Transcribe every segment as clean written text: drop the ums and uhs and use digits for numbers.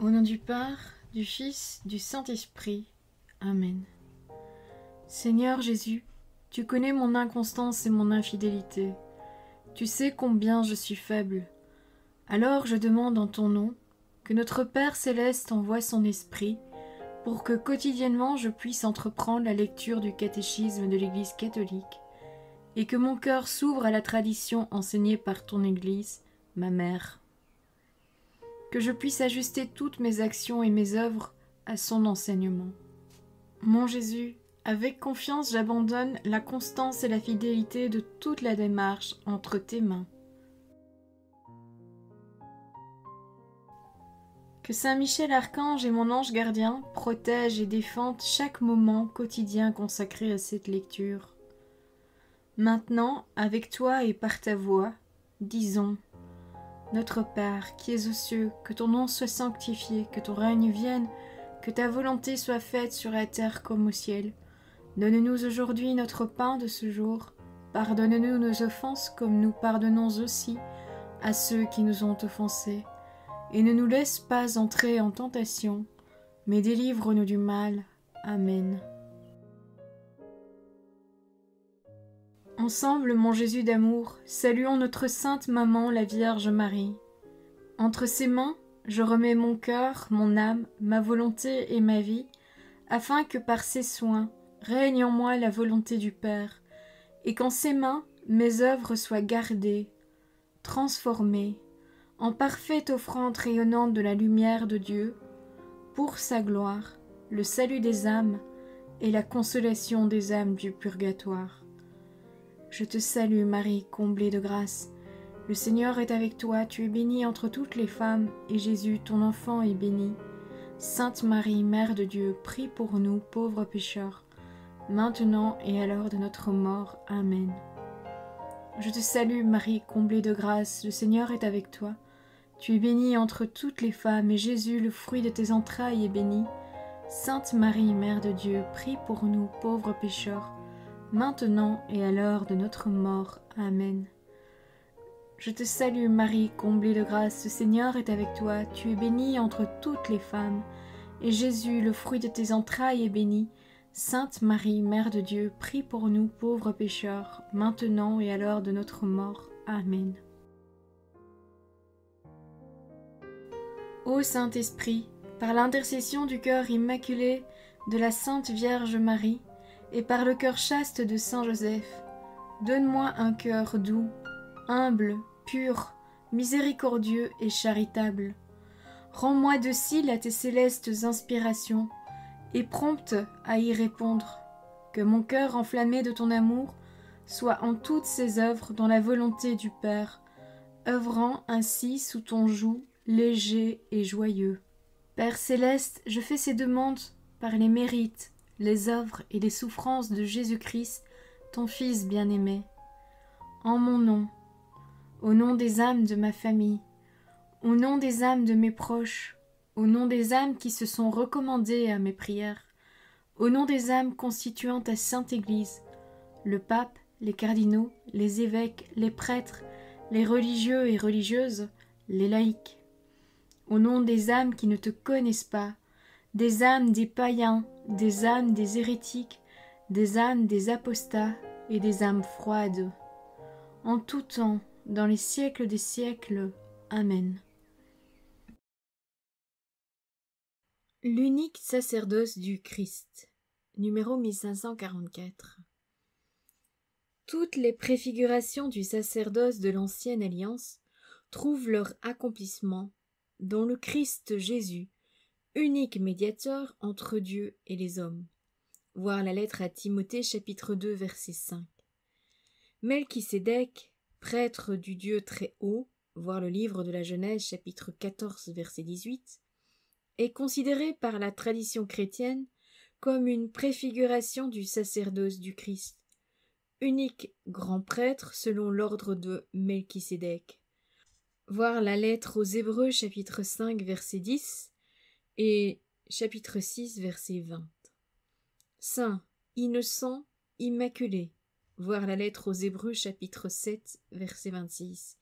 Au nom du Père, du Fils, du Saint-Esprit. Amen. Seigneur Jésus, tu connais mon inconstance et mon infidélité. Tu sais combien je suis faible. Alors je demande en ton nom que notre Père céleste envoie son Esprit pour que quotidiennement je puisse entreprendre la lecture du catéchisme de l'Église catholique et que mon cœur s'ouvre à la tradition enseignée par ton Église, ma mère. Que je puisse ajuster toutes mes actions et mes œuvres à son enseignement. Mon Jésus, avec confiance j'abandonne la constance et la fidélité de toute la démarche entre tes mains. Que Saint Michel Archange et mon ange gardien protègent et défendent chaque moment quotidien consacré à cette lecture. Maintenant, avec toi et par ta voix, disons: Notre Père, qui es aux cieux, que ton nom soit sanctifié, que ton règne vienne, que ta volonté soit faite sur la terre comme au ciel. Donne-nous aujourd'hui notre pain de ce jour. Pardonne-nous nos offenses comme nous pardonnons aussi à ceux qui nous ont offensés. Et ne nous laisse pas entrer en tentation, mais délivre-nous du mal. Amen. Ensemble, mon Jésus d'amour, saluons notre sainte maman, la Vierge Marie. Entre ses mains, je remets mon cœur, mon âme, ma volonté et ma vie, afin que par ses soins règne en moi la volonté du Père, et qu'en ses mains mes œuvres soient gardées, transformées, en parfaite offrande rayonnante de la lumière de Dieu, pour sa gloire, le salut des âmes et la consolation des âmes du purgatoire. Je te salue Marie, comblée de grâce. Le Seigneur est avec toi, tu es bénie entre toutes les femmes, et Jésus, ton enfant, est béni. Sainte Marie, Mère de Dieu, prie pour nous, pauvres pécheurs, maintenant et à l'heure de notre mort. Amen. Je te salue Marie, comblée de grâce, le Seigneur est avec toi. Tu es bénie entre toutes les femmes, et Jésus, le fruit de tes entrailles, est béni. Sainte Marie, Mère de Dieu, prie pour nous, pauvres pécheurs, maintenant et à l'heure de notre mort. Amen. Je te salue Marie, comblée de grâce, le Seigneur est avec toi, tu es bénie entre toutes les femmes, et Jésus, le fruit de tes entrailles, est béni. Sainte Marie, Mère de Dieu, prie pour nous pauvres pécheurs, maintenant et à l'heure de notre mort. Amen. Ô Saint-Esprit, par l'intercession du cœur immaculé de la Sainte Vierge Marie, et par le cœur chaste de Saint Joseph, donne-moi un cœur doux, humble, pur, miséricordieux et charitable. Rends-moi docile à tes célestes inspirations, et prompte à y répondre. Que mon cœur enflammé de ton amour soit en toutes ses œuvres dans la volonté du Père, œuvrant ainsi sous ton joug léger et joyeux. Père céleste, je fais ces demandes par les mérites, les œuvres et les souffrances de Jésus-Christ, ton Fils bien-aimé. En mon nom, au nom des âmes de ma famille, au nom des âmes de mes proches, au nom des âmes qui se sont recommandées à mes prières, au nom des âmes constituant ta Sainte Église, le pape, les cardinaux, les évêques, les prêtres, les religieux et religieuses, les laïcs, au nom des âmes qui ne te connaissent pas, des âmes des païens, des âmes des hérétiques, des âmes des apostats et des âmes froides. En tout temps, dans les siècles des siècles. Amen. L'unique sacerdoce du Christ. Numéro 1544. Toutes les préfigurations du sacerdoce de l'Ancienne Alliance trouvent leur accomplissement dans le Christ Jésus, unique médiateur entre Dieu et les hommes. Voir la lettre à Timothée, chapitre 2, verset 5. Melchisédek, prêtre du Dieu très haut, voir le livre de la Genèse, chapitre 14, verset 18, est considéré par la tradition chrétienne comme une préfiguration du sacerdoce du Christ, unique grand prêtre selon l'ordre de Melchisédek. Voir la lettre aux Hébreux, chapitre 5, verset 10, et chapitre 6, verset 20. Saint, innocent, immaculé. Voir la lettre aux Hébreux, chapitre 7, verset 26.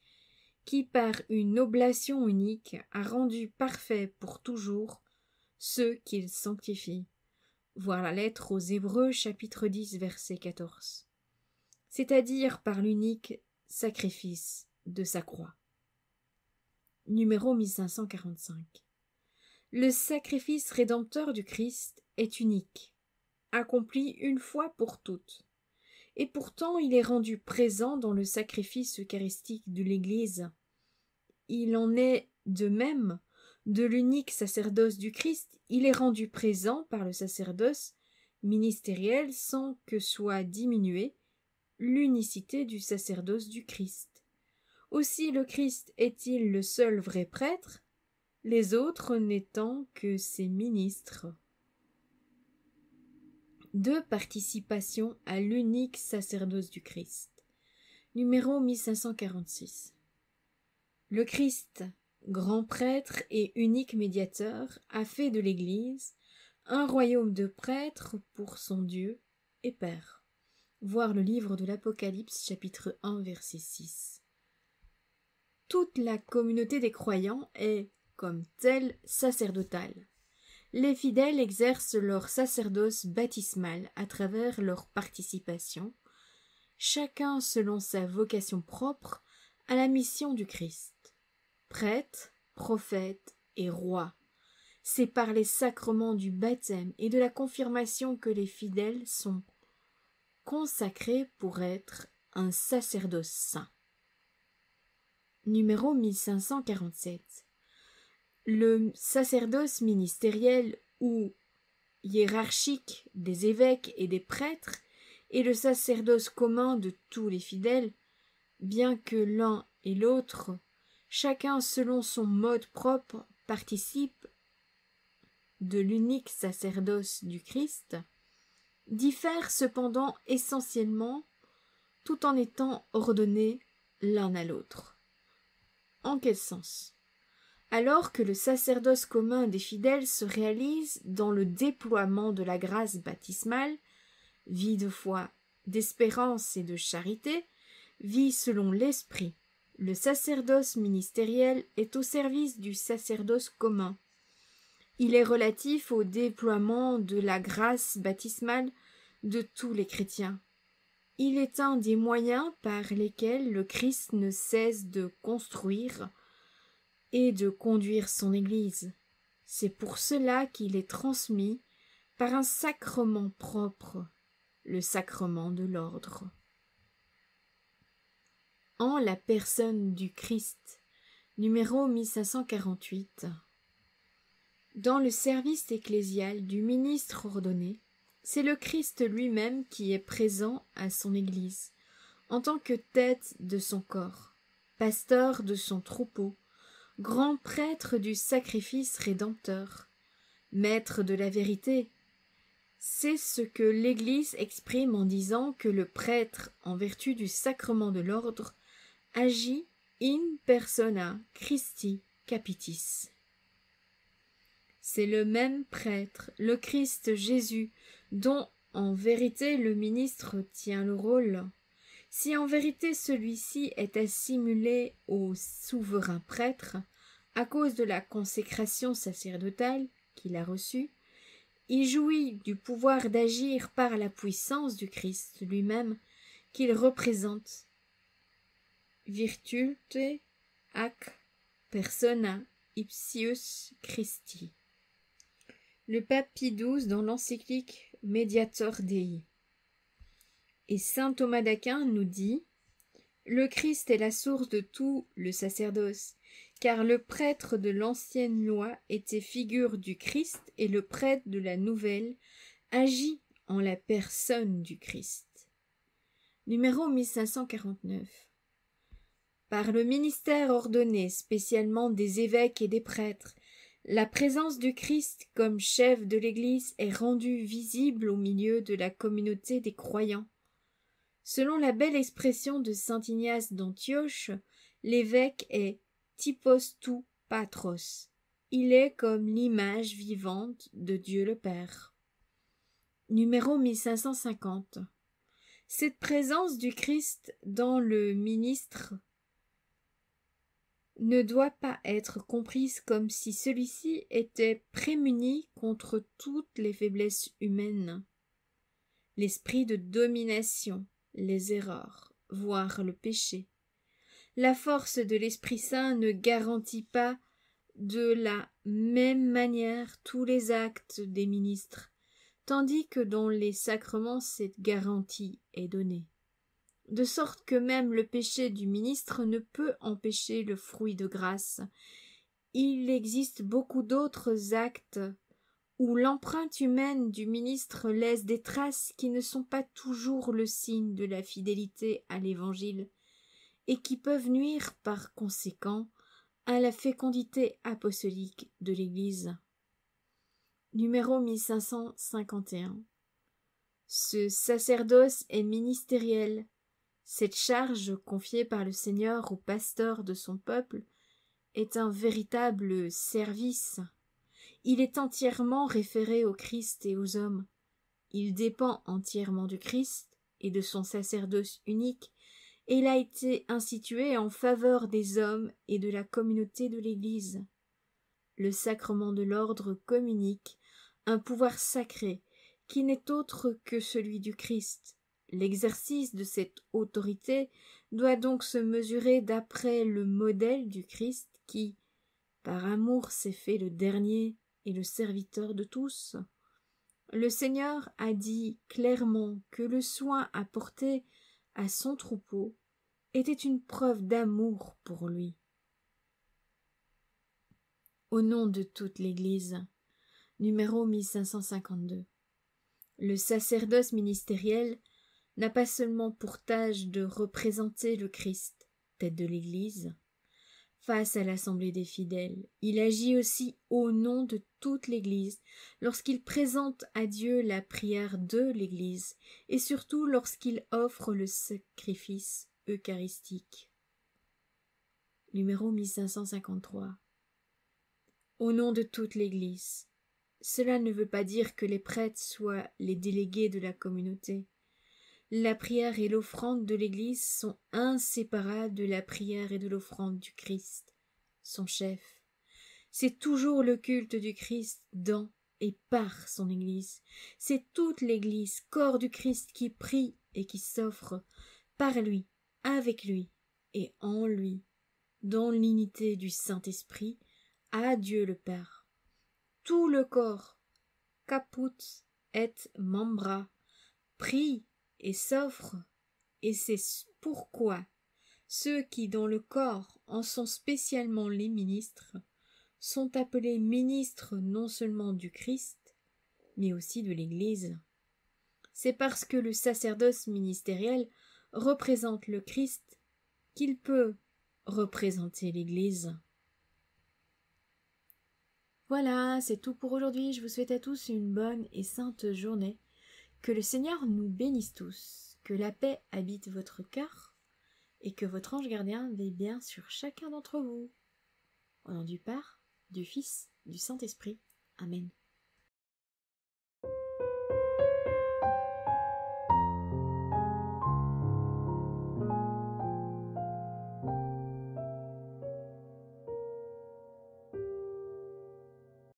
qui par une oblation unique a rendu parfait pour toujours ceux qu'il sanctifie. Voir la lettre aux Hébreux chapitre 10 verset 14. C'est-à-dire par l'unique sacrifice de sa croix. Numéro 1545. Le sacrifice rédempteur du Christ est unique, accompli une fois pour toutes, et pourtant il est rendu présent dans le sacrifice eucharistique de l'Église. Il en est de même de l'unique sacerdoce du Christ, il est rendu présent par le sacerdoce ministériel sans que soit diminuée l'unicité du sacerdoce du Christ. Aussi le Christ est-il le seul vrai prêtre, les autres n'étant que ses ministres. Deux participations à l'unique sacerdoce du Christ. Numéro 1546. Le Christ, grand prêtre et unique médiateur, a fait de l'Église un royaume de prêtres pour son Dieu et Père. Voir le livre de l'Apocalypse, chapitre 1, verset 6. Toute la communauté des croyants est, comme telle, sacerdotale. Les fidèles exercent leur sacerdoce baptismal à travers leur participation, chacun selon sa vocation propre, à la mission du Christ. Prêtre, prophète et roi. C'est par les sacrements du baptême et de la confirmation que les fidèles sont consacré pour être un sacerdoce saint. Numéro 1547. Le sacerdoce ministériel ou hiérarchique des évêques et des prêtres et le sacerdoce commun de tous les fidèles, bien que l'un et l'autre, chacun selon son mode propre, participent de l'unique sacerdoce du Christ, diffèrent cependant essentiellement tout en étant ordonnés l'un à l'autre. En quel sens? Alors que le sacerdoce commun des fidèles se réalise dans le déploiement de la grâce baptismale, vie de foi, d'espérance et de charité, vie selon l'esprit, le sacerdoce ministériel est au service du sacerdoce commun. Il est relatif au déploiement de la grâce baptismale de tous les chrétiens. Il est un des moyens par lesquels le Christ ne cesse de construire et de conduire son Église. C'est pour cela qu'il est transmis par un sacrement propre, le sacrement de l'ordre. En la personne du Christ, numéro 1548. Dans le service ecclésial du ministre ordonné, c'est le Christ lui-même qui est présent à son Église, en tant que tête de son corps, pasteur de son troupeau, grand prêtre du sacrifice rédempteur, maître de la vérité. C'est ce que l'Église exprime en disant que le prêtre, en vertu du sacrement de l'ordre, agit in persona Christi capitis. C'est le même prêtre, le Christ Jésus, dont en vérité le ministre tient le rôle. Si en vérité celui-ci est assimilé au souverain prêtre, à cause de la consécration sacerdotale qu'il a reçue, il jouit du pouvoir d'agir par la puissance du Christ lui-même qu'il représente. Virtute ac persona ipsius Christi. Le pape Pie XII dans l'encyclique Mediator Dei. Et saint Thomas d'Aquin nous dit « Le Christ est la source de tout le sacerdoce, car le prêtre de l'ancienne loi était figure du Christ et le prêtre de la nouvelle agit en la personne du Christ. » Numéro 1549. Par le ministère ordonné spécialement des évêques et des prêtres, la présence du Christ comme chef de l'Église est rendue visible au milieu de la communauté des croyants. Selon la belle expression de saint Ignace d'Antioche, l'évêque est typos tou patros. Il est comme l'image vivante de Dieu le Père. Numéro 1550. Cette présence du Christ dans le ministre ne doit pas être comprise comme si celui-ci était prémuni contre toutes les faiblesses humaines. L'esprit de domination, les erreurs, voire le péché. La force de l'Esprit Saint ne garantit pas de la même manière tous les actes des ministres, tandis que dans les sacrements cette garantie est donnée. De sorte que même le péché du ministre ne peut empêcher le fruit de grâce. Il existe beaucoup d'autres actes où l'empreinte humaine du ministre laisse des traces qui ne sont pas toujours le signe de la fidélité à l'Évangile, et qui peuvent nuire par conséquent à la fécondité apostolique de l'Église. Numéro 1551. Ce sacerdoce est ministériel. Cette charge confiée par le Seigneur au pasteur de son peuple est un véritable service. Il est entièrement référé au Christ et aux hommes. Il dépend entièrement du Christ et de son sacerdoce unique, et il a été institué en faveur des hommes et de la communauté de l'Église. Le sacrement de l'ordre communique un pouvoir sacré qui n'est autre que celui du Christ. L'exercice de cette autorité doit donc se mesurer d'après le modèle du Christ qui, par amour, s'est fait le dernier et le serviteur de tous. Le Seigneur a dit clairement que le soin apporté à son troupeau était une preuve d'amour pour lui. Au nom de toute l'Église, numéro 1552. Le sacerdoce ministériel n'a pas seulement pour tâche de représenter le Christ, tête de l'Église, face à l'assemblée des fidèles. Il agit aussi au nom de toute l'Église lorsqu'il présente à Dieu la prière de l'Église et surtout lorsqu'il offre le sacrifice eucharistique. Numéro 1553. Au nom de toute l'Église. Cela ne veut pas dire que les prêtres soient les délégués de la communauté. La prière et l'offrande de l'Église sont inséparables de la prière et de l'offrande du Christ, son chef. C'est toujours le culte du Christ dans et par son Église. C'est toute l'Église, corps du Christ, qui prie et qui s'offre par lui, avec lui et en lui, dans l'unité du Saint-Esprit, à Dieu le Père. Tout le corps, caput et membra, prie et s'offre, et c'est pourquoi ceux qui dans le corps en sont spécialement les ministres sont appelés ministres non seulement du Christ, mais aussi de l'Église. C'est parce que le sacerdoce ministériel représente le Christ qu'il peut représenter l'Église. Voilà, c'est tout pour aujourd'hui. Je vous souhaite à tous une bonne et sainte journée. Que le Seigneur nous bénisse tous, que la paix habite votre cœur, et que votre ange gardien veille bien sur chacun d'entre vous. Au nom du Père, du Fils, du Saint-Esprit. Amen.